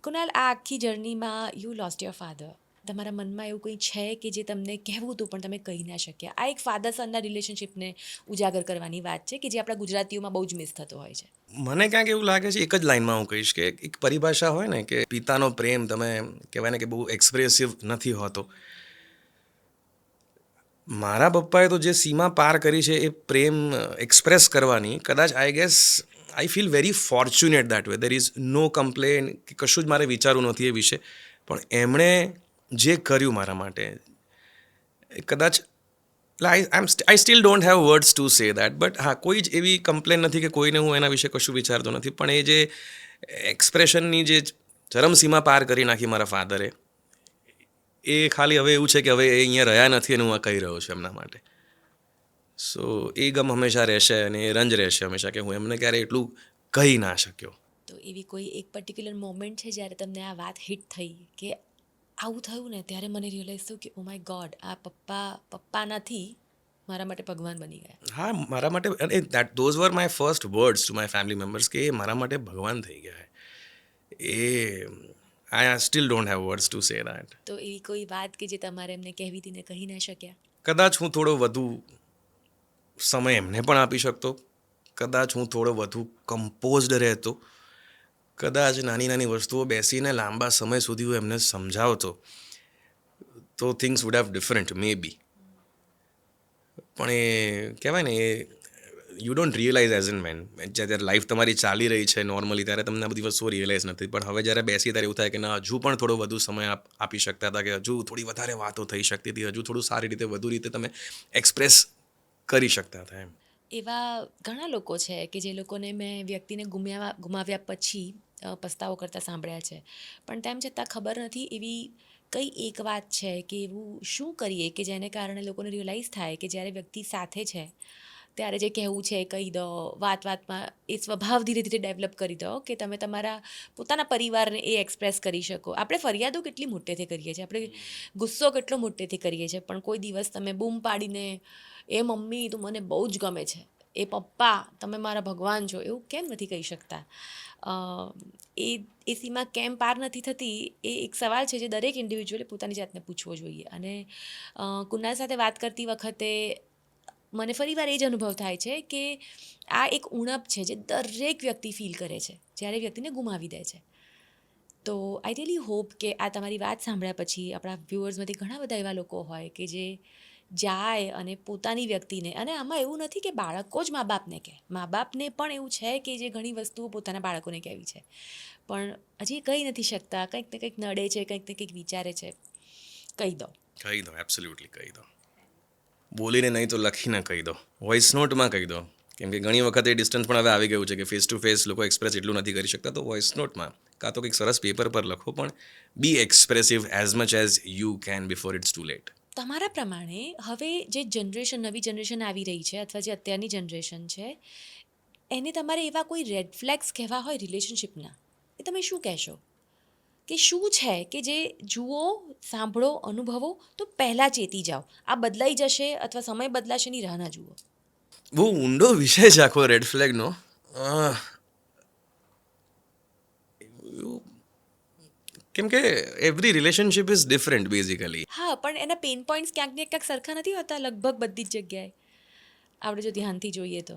કુનાલ, આ આખી જર્નીમાં you lost your father. તમારા મનમાં એવું કંઈ છે કે જે તમને કહેવું હતું પણ તમે કહી ના શક્યા? આ એક ફાધર સનના રિલેશનશિપને ઉજાગર કરવાની વાત છે કે જે આપણા ગુજરાતીઓમાં બહુ જ મિસ થતો હોય છે. મને ક્યાંક એવું લાગે છે, એક જ લાઇનમાં હું કહીશ કે એક પરિભાષા હોય ને કે પિતાનો પ્રેમ તમે કહેવાય ને કે બહુ એક્સપ્રેસિવ નથી હોતો. મારા પપ્પાએ તો જે સીમા પાર કરી છે એ પ્રેમ એક્સપ્રેસ કરવાની, કદાચ I guess I feel very fortunate that way. There is no complain કે કશું જ મારે વિચારવું નથી એ વિશે. પણ એમણે જે કર્યું મારા માટે એ કદાચ આઈ still don't have words to say that. But હા, કોઈ જ એવી કમ્પ્લેન નથી કે કોઈને હું એના વિશે કશું વિચારતો નથી. પણ એ જે એક્સપ્રેશનની જે ચરમસીમા પાર કરી નાખી મારા ફાધરે, એ ખાલી હવે એવું છે કે હવે એ અહીંયા રહ્યા નથી અને હું આ કહી રહ્યો છું એમના માટે. સો એ ગમ હંમેશા રહેશે અને એ રંજ રહેશે હંમેશા કે હું એમને ક્યારે એટલું કહી ના શક્યો. તો એવી કોઈ એક પર્ટિક્યુલર મોમેન્ટ છે જ્યારે તમને આ વાત હિટ થઈ કે આવું થયું ને ત્યારે મને રિયલાઇઝ થયું કે ઓ માય ગોડ, આ પપ્પા નથી, મારા માટે ભગવાન બની ગયા. હા, મારા માટે those were my first words to my family members કે એ મારા માટે ભગવાન થઈ ગયા. એ I still don't have words to say that. તો એવી કોઈ વાત કે જે તમારે એમને કહેવી હતી ને કહી ના શક્યા? કદાચ હું થોડો વધુ સમય એમને પણ આપી શકતો, કદાચ હું થોડો વધુ કમ્પોઝડ રહેતો, કદાચ નાની નાની વસ્તુઓ બેસીને લાંબા સમય સુધી હું એમને સમજાવતો, તો things would have different maybe. પણ એ કહેવાય ને એ you don't realize as and when. જ્યારે લાઈફ તમારી ચાલી રહી છે નોર્મલી ત્યારે તમને આ બધી વસ્તુઓ રિયલાઇઝ નથી. પણ હવે જ્યારે બેસી ત્યારે એવું થાય કે ના, હજુ પણ થોડો વધુ સમય આપી શકતા હતા, કે હજુ થોડી વધારે વાતો થઈ શકતી હતી, હજુ થોડું સારી રીતે વધુ રીતે તમે એક્સપ્રેસ કરી શકતા હતા એમ. એવા ઘણા લોકો છે કે જે લોકોને મેં વ્યક્તિને ગુમાવ્યા પછી પસ્તાવો કરતા સાંભળ્યા છે. પણ તેમ છતાં ખબર નથી એવી કઈ એક વાત છે કે એવું શું કરીએ કે જેને કારણે લોકોને રિયલાઇઝ થાય કે જ્યારે વ્યક્તિ સાથે છે ત્યારે જે કહેવું છે એ કહી દો, વાતમાં એ સ્વભાવ ધીરે ધીરે ડેવલપ કરી દો કે તમે તમારા પોતાના પરિવારને એ એક્સપ્રેસ કરી શકો. આપણે ફરિયાદો કેટલી મોટેથી કરીએ છીએ, આપણે ગુસ્સો કેટલો મોટેથી કરીએ છીએ, પણ કોઈ દિવસ તમે બૂમ પાડીને એ મમ્મી તું મને બહુ જ ગમે છે, એ પપ્પા તમે મારા ભગવાન છો, એવું કેમ નથી કહી શકતા? એ સીમા કેમ પાર નથી થતી એ એક સવાલ છે જે દરેક ઇન્ડિવિજ્યુઅલે પોતાની જાતને પૂછવો જોઈએ. અને કુનાલ સાથે વાત કરતી વખતે મને ફરીવાર એ જ અનુભવ થાય છે કે આ એક ઉણપ છે જે દરેક વ્યક્તિ ફીલ કરે છે જ્યારે વ્યક્તિને ગુમાવી દે છે. તો આઈ રિયલી હોપ કે આ તમારી વાત સાંભળ્યા પછી આપણા વ્યુઅર્સમાંથી ઘણા બધા એવા લોકો હોય કે જે જાય અને પોતાની વ્યક્તિને, અને આમાં એવું નથી કે બાળકો જ મા બાપને કહે, મા બાપને પણ એવું છે કે જે ઘણી વસ્તુઓ પોતાના બાળકોને કહેવી છે પણ હજી કહી નથી શકતા, કંઈક ને કંઈક નડે છે, કંઈક ને કંઈક વિચારે છે, કહી દો. કહી દો, એબ્સોલ્યુટલી કહી દો. બોલીને નહીં તો લખીને કહી દો, વોઇસ નોટમાં કહી દો. કેમ કે ઘણી વખત એ ડિસ્ટન્સ પણ હવે આવી ગયું છે કે ફેસ ટુ ફેસ લોકો એક્સપ્રેસ એટલું નથી કરી શકતા. તો વોઇસ નોટમાં કાં તો કંઈક સરસ પેપર પર લખો, પણ be expressive as much as you can before it's too late. તમારા પ્રમાણે હવે જે નવી જનરેશન આવી રહી છે અથવા જે અત્યારની જનરેશન છે એને તમારે એવા કોઈ રેડ ફ્લેગ્સ કહેવા હોય રિલેશનશિપના, એ તમે શું કહેશો? કે શું છે કે જે જુઓ, સાંભળો, અનુભવો તો પહેલાં ચેતી જાઓ, આ બદલાઈ જશે અથવા સમય બદલાશે ની રાહ ના જુઓ? બહુ ઊંડો વિષય છે આખો રેડ ફ્લેગનો. કેમ કે every relationship is different basically. હા, પણ એના પેઇન પોઈન્ટ્સ ક્યાંક ને ક્યાંક સરખા નથી હોતા લગભગ બધી જ જગ્યાએ, આપણે જો ધ્યાનથી જોઈએ તો.